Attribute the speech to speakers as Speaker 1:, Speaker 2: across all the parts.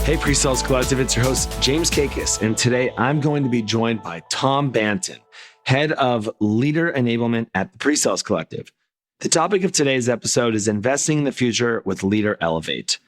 Speaker 1: Hey, Presales Collective, it's your host, James Kakis, and today I'm going to be joined by Tom Banton, Head of Leader Enablement at the Presales Collective. The topic of today's episode is investing in the future with Leader Elevate.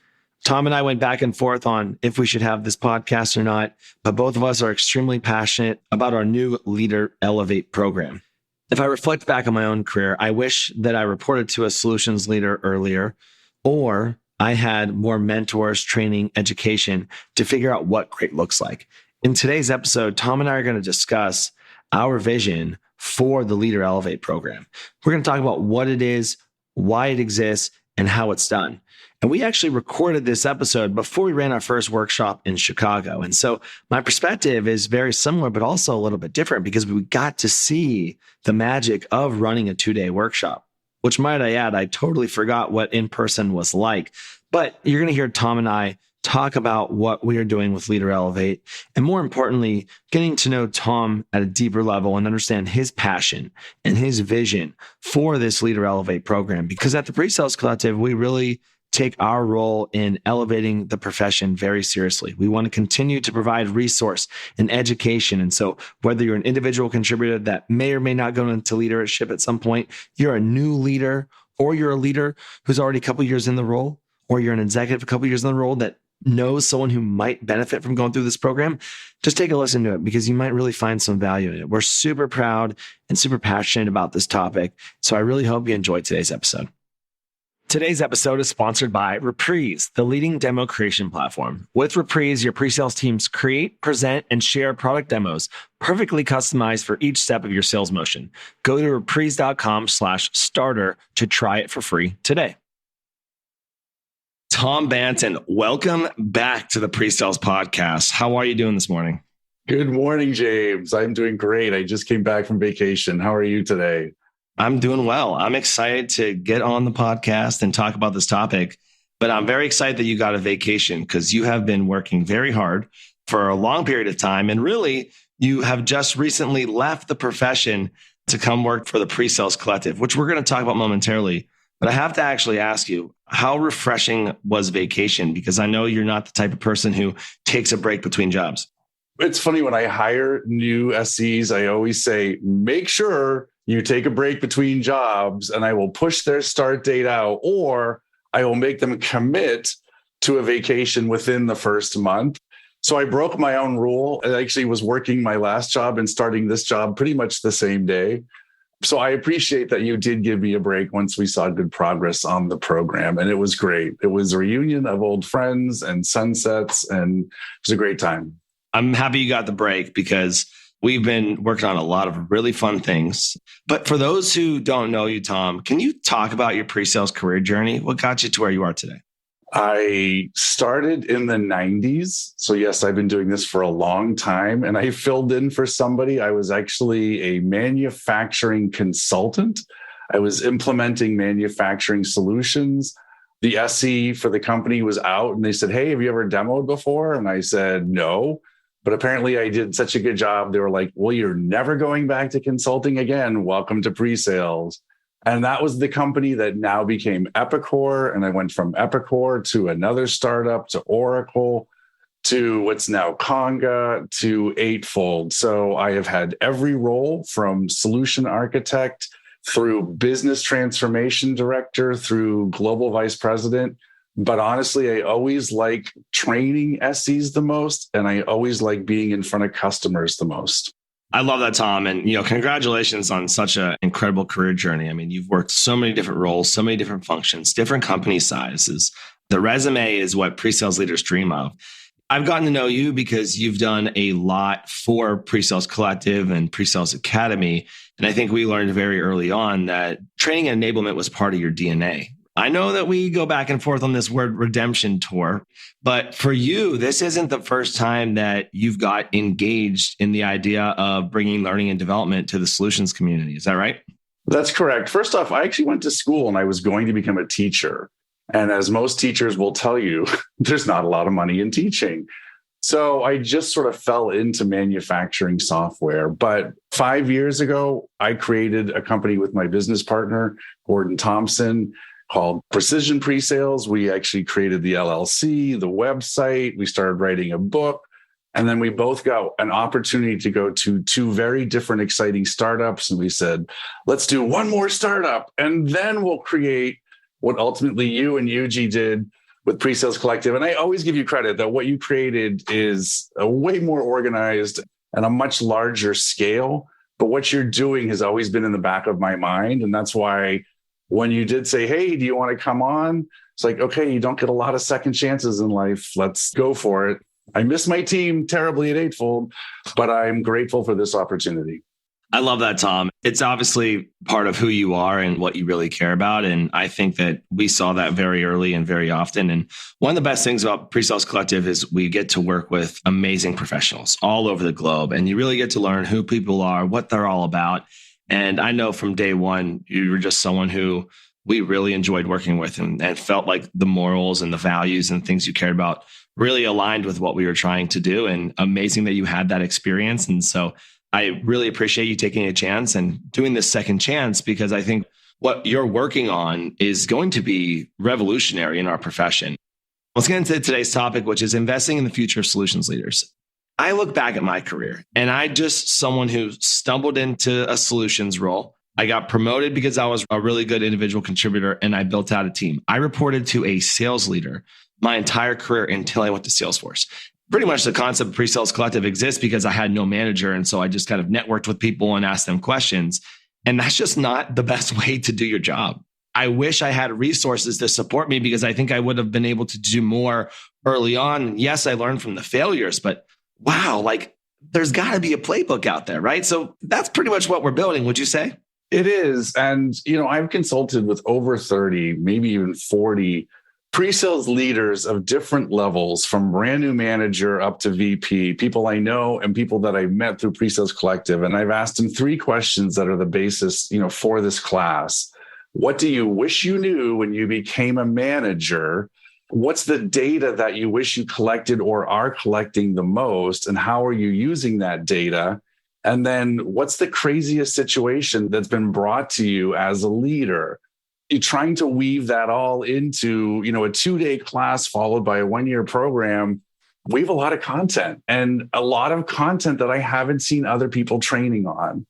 Speaker 1: Tom and I went back and forth on if we should have this podcast or not, but both of us are extremely passionate about our new Leader Elevate program. If I reflect back on my own career, I wish that I reported to a solutions leader earlier, or I had more mentors, training, education to figure out what great looks like. In today's episode, Tom and I are going to discuss our vision for the Leader Elevate program. We're going to talk about what it is, why it exists, and how it's done. And we actually recorded this episode before we ran our first workshop in Chicago. And so my perspective is very similar, but also a little bit different because we got to see the magic of running a 2-day workshop, which might I add, I totally forgot what in-person was like. But you're going to hear Tom and I talk about what we are doing with Leader Elevate, and more importantly, getting to know Tom at a deeper level and understand his passion and his vision for this Leader Elevate program. Because at the Presales Collective, we really take our role in elevating the profession very seriously. We want to continue to provide resource and education. And so whether you're an individual contributor that may or may not go into leadership at some point, you're a new leader, or you're a leader who's already a couple years in the role, or you're an executive a couple years in the role that knows someone who might benefit from going through this program, just take a listen to it because you might really find some value in it. We're super proud and super passionate about this topic. So I really hope you enjoyed today's episode. Today's episode is sponsored by Reprise, the leading demo creation platform. With Reprise, your pre-sales teams create, present, and share product demos perfectly customized for each step of your sales motion. Go to reprise.com/starter to try it for free today. Tom Banton, welcome back to the Presales podcast. How are you doing this morning?
Speaker 2: Good morning, James. I'm doing great. I just came back from vacation. How are you today?
Speaker 1: I'm doing well. I'm excited to get on the podcast and talk about this topic, but I'm very excited that you got a vacation because you have been working very hard for a long period of time. And really, you have just recently left the profession to come work for the Presales Collective, which we're going to talk about momentarily. But I have to actually ask you, how refreshing was vacation? Because I know you're not the type of person who takes a break between jobs.
Speaker 2: It's funny, when I hire new SEs, I always say, make sure you take a break between jobs and I will push their start date out, or I will make them commit to a vacation within the first month. So I broke my own rule. I actually was working my last job and starting this job pretty much the same day. So I appreciate that you did give me a break once we saw good progress on the program. And it was great. It was a reunion of old friends and sunsets, and it was a great time.
Speaker 1: I'm happy you got the break because we've been working on a lot of really fun things. But for those who don't know you, Tom, can you talk about your pre-sales career journey? What got you to where you are today?
Speaker 2: I started in the 90s. So yes, I've been doing this for a long time, and I filled in for somebody. I was actually a manufacturing consultant. I was implementing manufacturing solutions. The SE for the company was out and they said, hey, have you ever demoed before? And I said, no. But apparently I did such a good job. They were like, well, you're never going back to consulting again. Welcome to pre-sales. And that was the company that now became Epicor. And I went from Epicor to another startup, to Oracle, to what's now Conga, to Eightfold. So I have had every role from solution architect through business transformation director, through global vice president. But honestly, I always like training SEs the most, and I always like being in front of customers the most.
Speaker 1: I love that, Tom. And, congratulations on such an incredible career journey. I mean, you've worked so many different roles, so many different functions, different company sizes. The resume is what pre-sales leaders dream of. I've gotten to know you because you've done a lot for Presales Collective and Presales Academy. And I think we learned very early on that training and enablement was part of your DNA. I know that we go back and forth on this word redemption tour, but for you, this isn't the first time that you've got engaged in the idea of bringing learning and development to the solutions community. Is that right?
Speaker 2: That's correct. First off, I actually went to school and I was going to become a teacher. And as most teachers will tell you, there's not a lot of money in teaching. So I just sort of fell into manufacturing software. But 5 years ago, I created a company with my business partner, Gordon Thompson. called Precision Presales. We actually created the LLC, the website. We started writing a book. And then we both got an opportunity to go to two very different, exciting startups. And we said, let's do one more startup. And then we'll create what ultimately you and Yuji did with Presales Collective. And I always give you credit that what you created is a way more organized and a much larger scale. But what you're doing has always been in the back of my mind. And that's why when you did say, hey, do you want to come on? It's like, okay, you don't get a lot of second chances in life. Let's go for it. I miss my team terribly at Eightfold, but I'm grateful for this opportunity.
Speaker 1: I love that, Tom. It's obviously part of who you are and what you really care about. And I think that we saw that very early and very often. And one of the best things about Presales Collective is we get to work with amazing professionals all over the globe. And you really get to learn who people are, what they're all about. And I know from day one, you were just someone who we really enjoyed working with and felt like the morals and the values and things you cared about really aligned with what we were trying to do. And amazing that you had that experience. And so I really appreciate you taking a chance and doing this second chance, because I think what you're working on is going to be revolutionary in our profession. Let's get into today's topic, which is investing in the future of solutions leaders. I look back at my career and I just someone who stumbled into a solutions role. I got promoted because I was a really good individual contributor and I built out a team. I reported to a sales leader my entire career until I went to Salesforce. Pretty much the concept of Presales Collective exists because I had no manager. And so I just kind of networked with people and asked them questions. And that's just not the best way to do your job. I wish I had resources to support me because I think I would have been able to do more early on. Yes, I learned from the failures, but wow, like there's got to be a playbook out there, right? So that's pretty much what we're building, would you say?
Speaker 2: It is. And, I've consulted with over 30, maybe even 40 pre-sales leaders of different levels, from brand new manager up to VP, people I know and people that I met through Presales Collective. And I've asked them 3 questions that are the basis, for this class. What do you wish you knew when you became a manager? What's the data that you wish you collected or are collecting the most? And how are you using that data? And then what's the craziest situation that's been brought to you as a leader? You're trying to weave that all into, a 2-day class followed by a 1-year program. We have a lot of content and a lot of content that I haven't seen other people training on.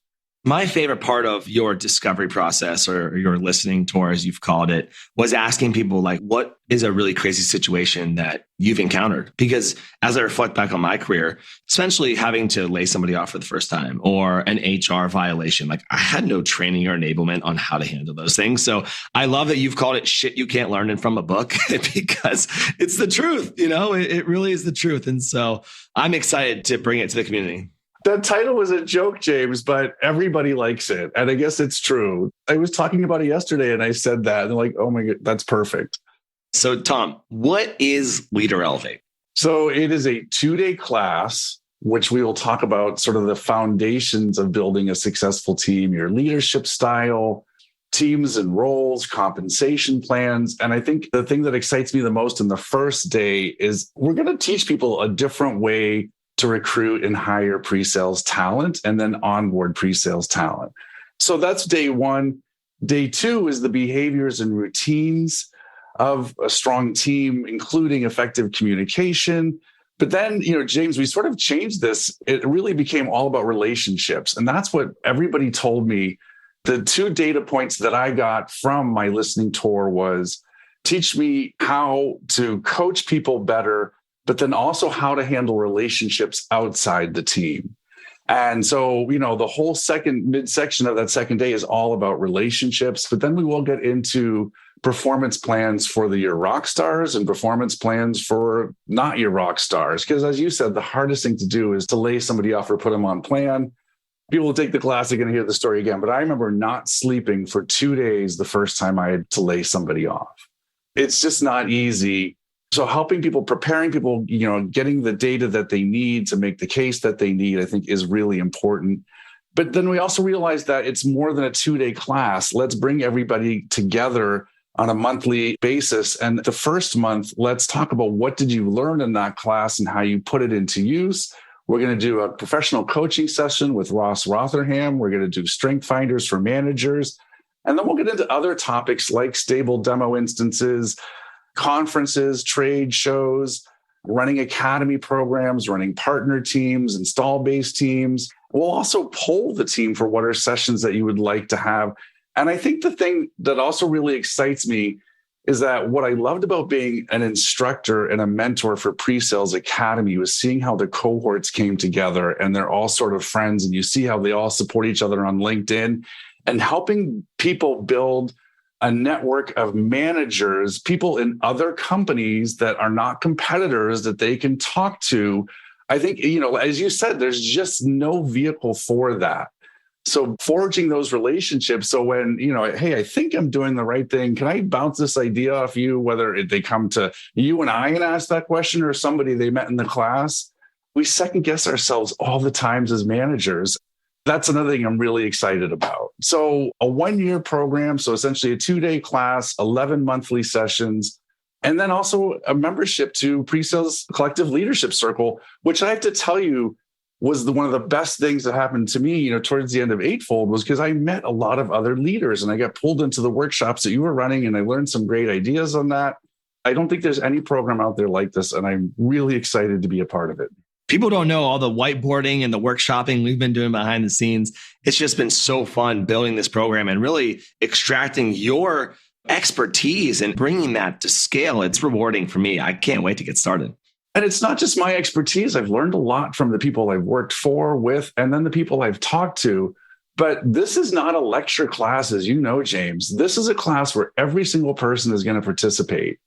Speaker 1: My favorite part of your discovery process, or your listening tour, as you've called it, was asking people like, what is a really crazy situation that you've encountered? Because as I reflect back on my career, essentially having to lay somebody off for the first time or an HR violation, like I had no training or enablement on how to handle those things. So I love that you've called it shit you can't learn it from a book, because it's the truth, it really is the truth. And so I'm excited to bring it to the community.
Speaker 2: That title was a joke, James, but everybody likes it. And I guess it's true. I was talking about it yesterday and I said that. And they're like, oh my God, that's perfect.
Speaker 1: So Tom, what is Leader Elevate?
Speaker 2: So it is a 2-day class, which we will talk about sort of the foundations of building a successful team, your leadership style, teams and roles, compensation plans. And I think the thing that excites me the most in the first day is we're going to teach people a different way to recruit and hire pre-sales talent and then onboard pre-sales talent. So that's day 1. Day 2 is the behaviors and routines of a strong team, including effective communication. But then, James, we sort of changed this. It really became all about relationships. And that's what everybody told me. The 2 data points that I got from my listening tour was teach me how to coach people better, but then also how to handle relationships outside the team. And so, the whole midsection of that second day is all about relationships, but then we will get into performance plans for your rock stars and performance plans for not your rock stars. Because as you said, the hardest thing to do is to lay somebody off or put them on plan. People will take the class, are going to hear the story again. But I remember not sleeping for 2 days the first time I had to lay somebody off. It's just not easy. So helping people, preparing people, getting the data that they need to make the case that they need, I think is really important. But then we also realize that it's more than a 2-day class. Let's bring everybody together on a monthly basis. And the first month, let's talk about what did you learn in that class and how you put it into use. We're going to do a professional coaching session with Ross Rotherham. We're going to do strength finders for managers. And then we'll get into other topics like stable demo instances, conferences, trade shows, running academy programs, running partner teams, install-based teams. We'll also poll the team for what are sessions that you would like to have. And I think the thing that also really excites me is that what I loved about being an instructor and a mentor for Presales Academy was seeing how the cohorts came together and they're all sort of friends, and you see how they all support each other on LinkedIn, and helping people build a network of managers, people in other companies that are not competitors that they can talk to. I think, as you said, there's just no vehicle for that. So forging those relationships. So when, hey, I think I'm doing the right thing. Can I bounce this idea off you, whether they come to you and I and ask that question or somebody they met in the class? We second guess ourselves all the times as managers. That's another thing I'm really excited about. So a 1-year program, so essentially a 2-day class, 11 monthly sessions, and then also a membership to Presales Collective Leadership Circle, which I have to tell you was one of the best things that happened to me, towards the end of Eightfold, was because I met a lot of other leaders and I got pulled into the workshops that you were running and I learned some great ideas on that. I don't think there's any program out there like this, and I'm really excited to be a part of it.
Speaker 1: People don't know all the whiteboarding and the workshopping we've been doing behind the scenes. It's just been so fun building this program and really extracting your expertise and bringing that to scale. It's rewarding for me. I can't wait to get started.
Speaker 2: And it's not just my expertise. I've learned a lot from the people I've worked for, with, and then the people I've talked to. But this is not a lecture class, as you know, James. This is a class where every single person is going to participate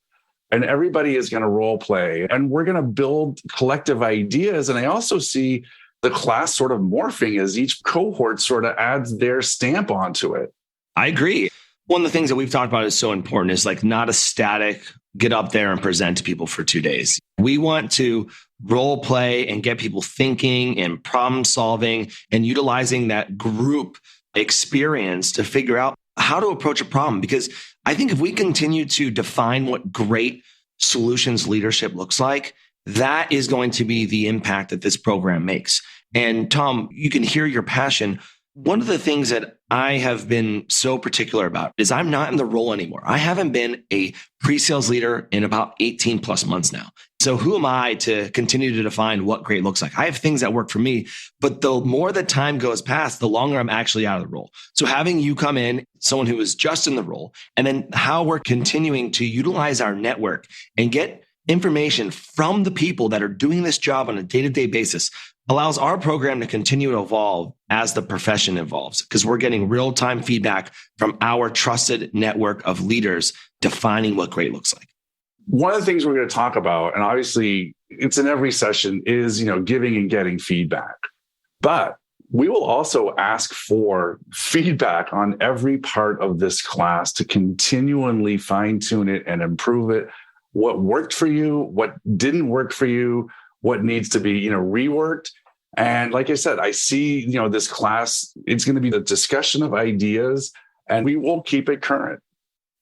Speaker 2: and everybody is going to role play. And we're going to build collective ideas. And I also see the class sort of morphing as each cohort sort of adds their stamp onto it.
Speaker 1: I agree. One of the things that we've talked about is so important is not a static, get up there and present to people for 2 days. We want to role play and get people thinking and problem solving and utilizing that group experience to figure out how to approach a problem. Because I think if we continue to define what great solutions leadership looks like, that is going to be the impact that this program makes. And Tom, you can hear your passion. One of the things that I have been so particular about is I'm not in the role anymore. I haven't been a pre-sales leader in about 18 plus months now. So who am I to continue to define what great looks like? I have things that work for me, but the more that time goes past, the longer I'm actually out of the role. So having you come in, someone who is just in the role, and then how we're continuing to utilize our network and get information from the people that are doing this job on a day-to-day basis allows our program to continue to evolve as the profession evolves, because we're getting real-time feedback from our trusted network of leaders defining what great looks like.
Speaker 2: One of the things we're going to talk about, and obviously it's in every session, is giving and getting feedback. But we will also ask for feedback on every part of this class to continually fine-tune it and improve it. What worked for you, what didn't work for you, what needs to be, reworked. And like I said, I see, this class, it's going to be the discussion of ideas, and we will keep it current.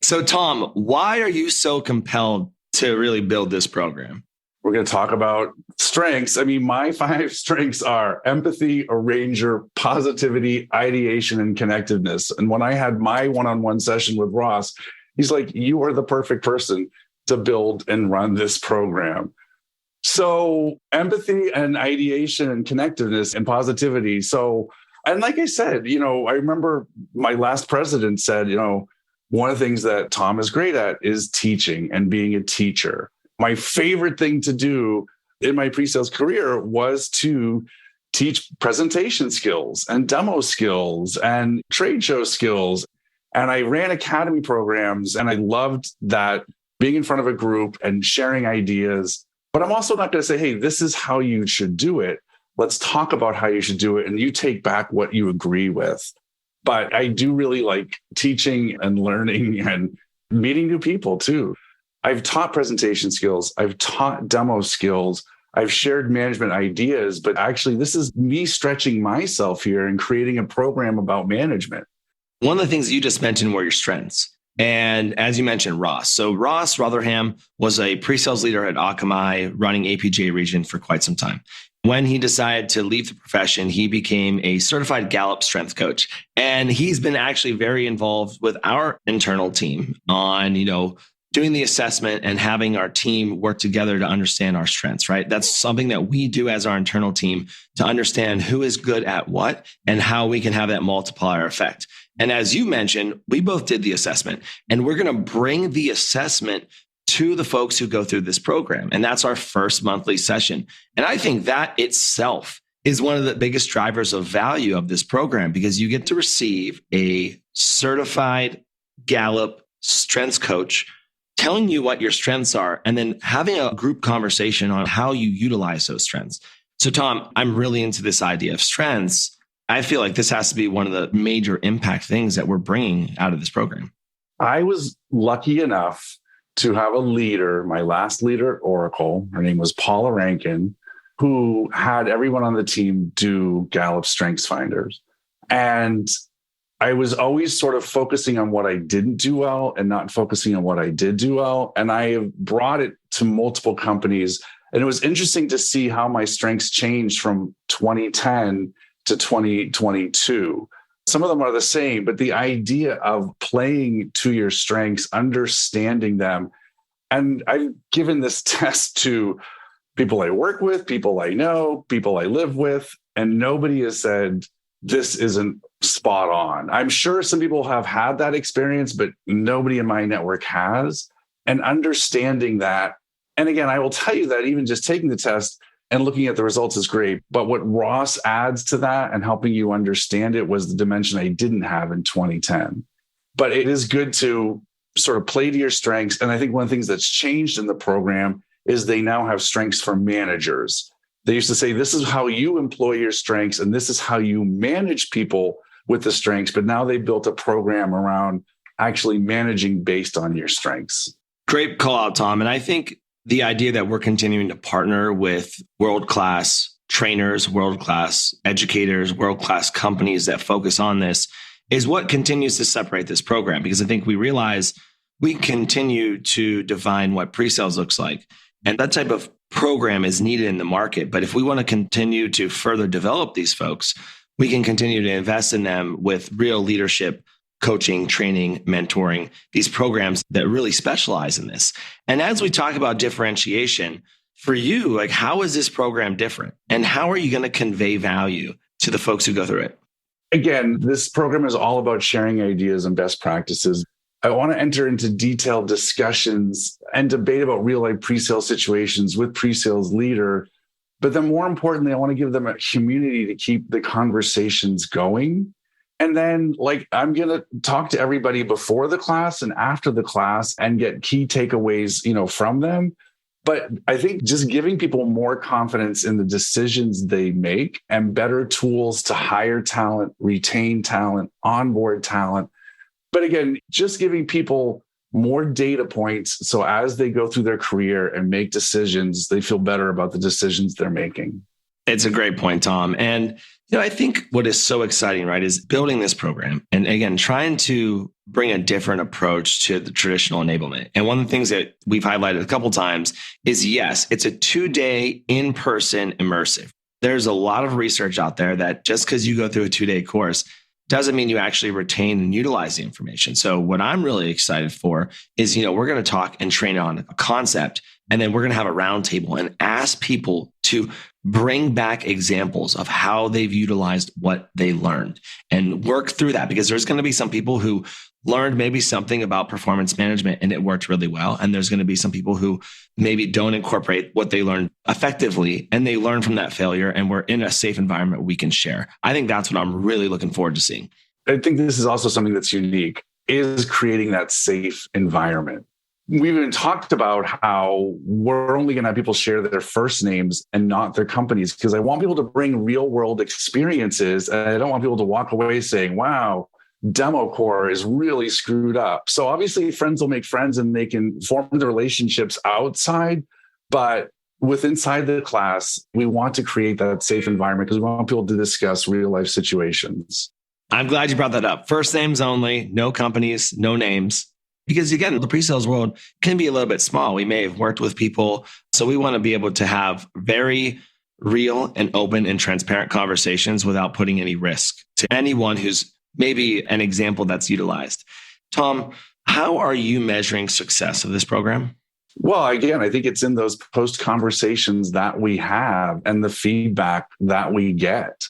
Speaker 1: So Tom, why are you so compelled to really build this program?
Speaker 2: We're going to talk about strengths. I mean, my 5 strengths are empathy, arranger, positivity, ideation, and connectiveness. And when I had my one-on-one session with Ross, he's like, you are the perfect person to build and run this program. So empathy and ideation and connectiveness and positivity. So, and like I said, I remember my last president said, one of the things that Tom is great at is teaching and being a teacher. My favorite thing to do in my pre-sales career was to teach presentation skills and demo skills and trade show skills. And I ran academy programs, and I loved that, being in front of a group and sharing ideas. But I'm also not going to say, hey, this is how you should do it. Let's talk about how you should do it, and you take back what you agree with. But I do really like teaching and learning and meeting new people too. I've taught presentation skills. I've taught demo skills. I've shared management ideas, but actually this is me stretching myself here and creating a program about management.
Speaker 1: One of the things that you just mentioned were your strengths. And as you mentioned, Ross. So Ross Rotherham was a pre-sales leader at Akamai running APJ region for quite some time. When he decided to leave the profession, he became a certified Gallup strength coach. And he's been actually very involved with our internal team on, doing the assessment and having our team work together to understand our strengths, right? That's something that we do as our internal team to understand who is good at what and how we can have that multiplier effect. And as you mentioned, we both did the assessment, and we're going to bring the assessment to the folks who go through this program. And that's our first monthly session. And I think that itself is one of the biggest drivers of value of this program, because you get to receive a certified Gallup strengths coach telling you what your strengths are, and then having a group conversation on how you utilize those strengths. So Tom, I'm really into this idea of strengths. I feel like this has to be one of the major impact things that we're bringing out of this program.
Speaker 2: I was lucky enough to have a leader, my last leader at Oracle, her name was Paula Rankin, who had everyone on the team do Gallup Strengths Finders. And I was always sort of focusing on what I didn't do well and not focusing on what I did do well. And I have brought it to multiple companies. And it was interesting to see how my strengths changed from 2010 to 2022. Some of them are the same, but the idea of playing to your strengths, understanding them. And I've given this test to people I work with, people I know, people I live with, and nobody has said, this isn't spot on. I'm sure some people have had that experience, but nobody in my network has. And understanding that, and again, I will tell you that even just taking the test and looking at the results is great. But what Ross adds to that and helping you understand it was the dimension I didn't have in 2010. But it is good to sort of play to your strengths. And I think one of the things that's changed in the program is they now have strengths for managers. They used to say, this is how you employ your strengths, and this is how you manage people with the strengths. But now they built a program around actually managing based on your strengths.
Speaker 1: Great call out, Tom. And I think the idea that we're continuing to partner with world-class trainers, world-class educators, world-class companies that focus on this is what continues to separate this program. Because I think we realize we continue to define what pre-sales looks like. And that type of program is needed in the market. But if we want to continue to further develop these folks, we can continue to invest in them with real leadership, coaching, training, mentoring, these programs that really specialize in this. And as we talk about differentiation, for you, like, how is this program different? And how are you going to convey value to the folks who go through it?
Speaker 2: Again, this program is all about sharing ideas and best practices. I want to enter into detailed discussions and debate about real-life pre-sales situations with pre-sales leader. But then more importantly, I want to give them a community to keep the conversations going. And then, I'm going to talk to everybody before the class and after the class and get key takeaways, from them. But I think just giving people more confidence in the decisions they make and better tools to hire talent, retain talent, onboard talent. But again, just giving people more data points so as they go through their career and make decisions, they feel better about the decisions they're making.
Speaker 1: It's a great point, Tom. And I think what is so exciting, right, is building this program and, again, trying to bring a different approach to the traditional enablement. And one of the things that we've highlighted a couple of times is, yes, it's a 2-day in-person immersive. There's a lot of research out there that just because you go through a 2-day course doesn't mean you actually retain and utilize the information. So what I'm really excited for is, we're going to talk and train on a concept, and then we're going to have a roundtable and ask people to bring back examples of how they've utilized what they learned and work through that, because there's going to be some people who learned maybe something about performance management and it worked really well. And there's going to be some people who maybe don't incorporate what they learned effectively and they learn from that failure, and we're in a safe environment we can share. I think that's what I'm really looking forward to seeing.
Speaker 2: I think this is also something that's unique, is creating that safe environment. We've even talked about how we're only going to have people share their first names and not their companies, because I want people to bring real world experiences. And I don't want people to walk away saying, wow, demo core is really screwed up. So obviously friends will make friends and they can form the relationships outside. But inside the class, we want to create that safe environment because we want people to discuss real life situations.
Speaker 1: I'm glad you brought that up. First names only, no companies, no names. Because again, the pre-sales world can be a little bit small. We may have worked with people. So we want to be able to have very real and open and transparent conversations without putting any risk to anyone who's maybe an example that's utilized. Tom, how are you measuring success of this program?
Speaker 2: Well, again, I think it's in those post conversations that we have and the feedback that we get.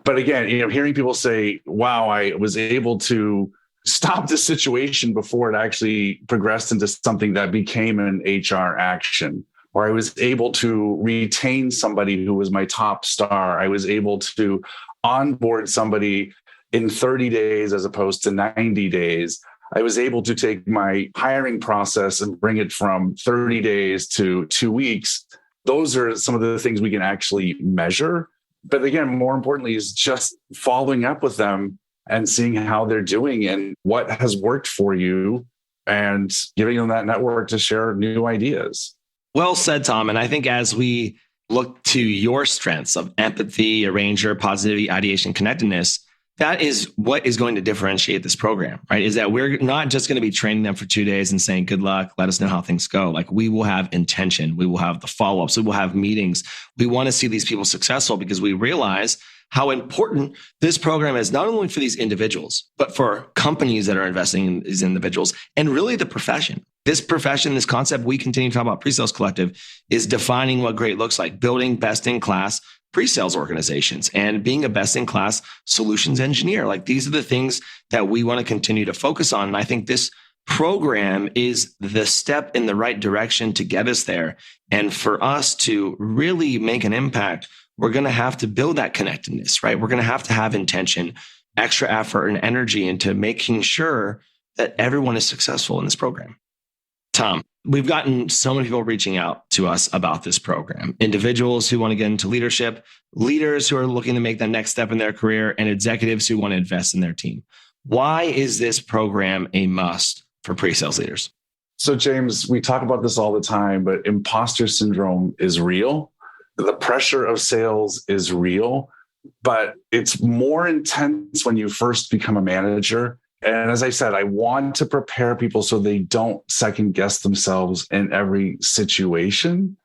Speaker 2: But again, hearing people say, wow, I was able to stop the situation before it actually progressed into something that became an HR action, or I was able to retain somebody who was my top star. I was able to onboard somebody in 30 days as opposed to 90 days. I was able to take my hiring process and bring it from 30 days to 2 weeks. Those are some of the things we can actually measure. But again, more importantly, is just following up with them and seeing how they're doing and what has worked for you and giving them that network to share new ideas.
Speaker 1: Well said, Tom. And I think as we look to your strengths of empathy, arranger, positivity, ideation, connectedness, that is what is going to differentiate this program, right? Is that we're not just going to be training them for 2 days and saying, good luck, let us know how things go. Like, we will have intention. We will have the follow-ups. We will have meetings. We want to see these people successful because we realize how important this program is, not only for these individuals, but for companies that are investing in these individuals and really the profession. This profession, this concept we continue to talk about, Presales Collective, is defining what great looks like, building best-in-class pre-sales organizations and being a best-in-class solutions engineer. Like, these are the things that we want to continue to focus on. And I think this program is the step in the right direction to get us there. And for us to really make an impact, we're going to have to build that connectedness, right? We're going to have intention, extra effort and energy into making sure that everyone is successful in this program. Tom, we've gotten so many people reaching out to us about this program. Individuals who want to get into leadership, leaders who are looking to make that next step in their career, and executives who want to invest in their team. Why is this program a must for pre-sales leaders?
Speaker 2: So, James, we talk about this all the time, but imposter syndrome is real. The pressure of sales is real, but it's more intense when you first become a manager. And as I said, I want to prepare people so they don't second guess themselves in every situation.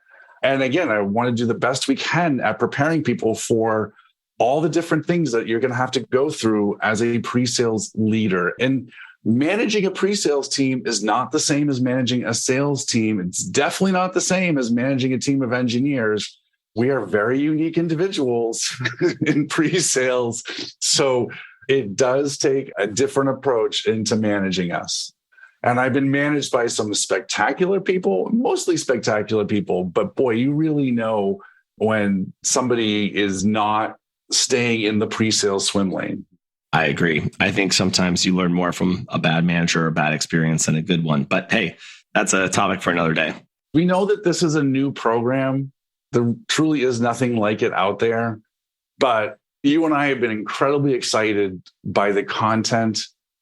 Speaker 2: And again, I want to do the best we can at preparing people for all the different things that you're going to have to go through as a pre-sales leader. And managing a pre-sales team is not the same as managing a sales team. It's definitely not the same as managing a team of engineers. We are very unique individuals in pre-sales. So it does take a different approach into managing us. And I've been managed by some spectacular people, mostly spectacular people, but boy, you really know when somebody is not staying in the pre-sales swim lane.
Speaker 1: I agree. I think sometimes you learn more from a bad manager or a bad experience than a good one. But hey, that's a topic for another day.
Speaker 2: We know that this is a new program. There truly is nothing like it out there. But you and I have been incredibly excited by the content,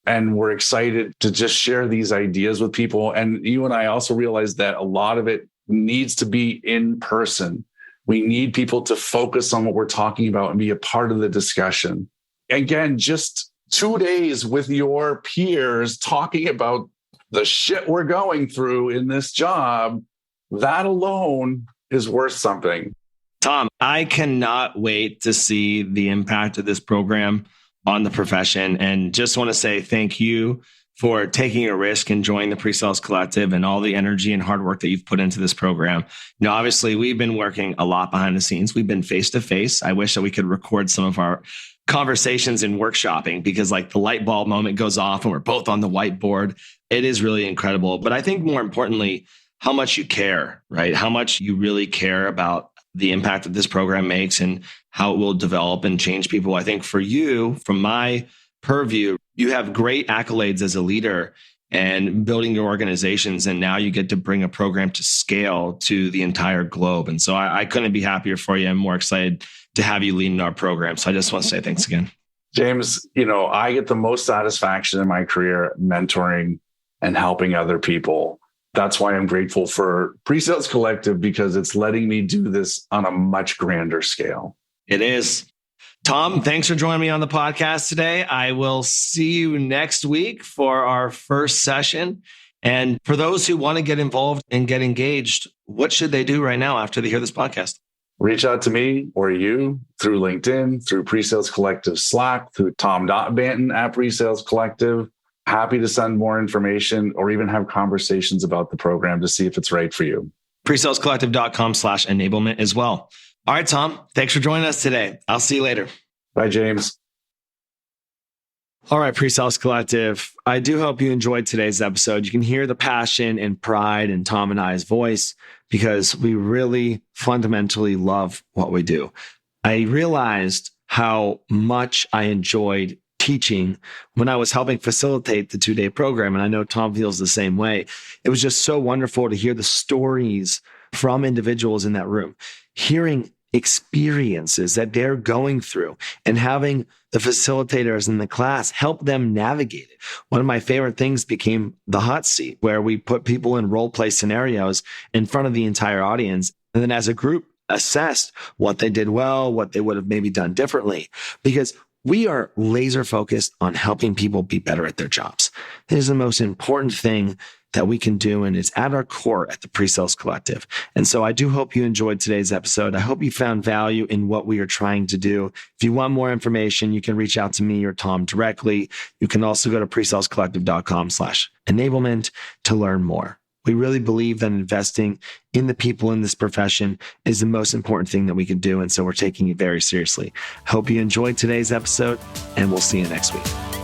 Speaker 2: and we're excited to just share these ideas with people. And you and I also realize that a lot of it needs to be in person. We need people to focus on what we're talking about and be a part of the discussion. Again, just 2 days with your peers talking about the shit we're going through in this job, that alone is worth something.
Speaker 1: Tom, I cannot wait to see the impact of this program on the profession, and just want to say thank you for taking a risk and joining the Presales Collective and all the energy and hard work that you've put into this program. You know, obviously, we've been working a lot behind the scenes. We've been face to face. I wish that we could record some of our conversations in workshopping, because like the light bulb moment goes off and we're both on the whiteboard. It is really incredible. But I think more importantly, how much you care, right? How much you really care about the impact that this program makes and how it will develop and change people. I think for you, from my purview, you have great accolades as a leader and building your organizations. And now you get to bring a program to scale to the entire globe. And so I couldn't be happier for you. I'm more excited to have you leading our program. So I just want to say thanks again.
Speaker 2: James, I get the most satisfaction in my career mentoring and helping other people. That's why I'm grateful for Presales Collective, because it's letting me do this on a much grander scale.
Speaker 1: It is. Tom, thanks for joining me on the podcast today. I will see you next week for our first session. And for those who want to get involved and get engaged, what should they do right now after they hear this podcast?
Speaker 2: Reach out to me or you through LinkedIn, through Presales Collective Slack, through tom.banton at Presales Collective. Happy to send more information or even have conversations about the program to see if it's right for you.
Speaker 1: Presalescollective.com/enablement as well. All right, Tom, thanks for joining us today. I'll see you later.
Speaker 2: Bye, James.
Speaker 1: All right, Presales Collective. I do hope you enjoyed today's episode. You can hear the passion and pride in Tom and I's voice because we really fundamentally love what we do. I realized how much I enjoyed teaching when I was helping facilitate the 2-day program. And I know Tom feels the same way. It was just so wonderful to hear the stories from individuals in that room, hearing experiences that they're going through and having the facilitators in the class help them navigate it. One of my favorite things became the hot seat, where we put people in role play scenarios in front of the entire audience. And then as a group assessed what they did well, what they would have maybe done differently, because we are laser focused on helping people be better at their jobs. It is the most important thing that we can do, and it's at our core at the Presales Collective. And so I do hope you enjoyed today's episode. I hope you found value in what we are trying to do. If you want more information, you can reach out to me or Tom directly. You can also go to presalescollective.com/enablement to learn more. We really believe that investing in the people in this profession is the most important thing that we can do. And so we're taking it very seriously. Hope you enjoyed today's episode, and we'll see you next week.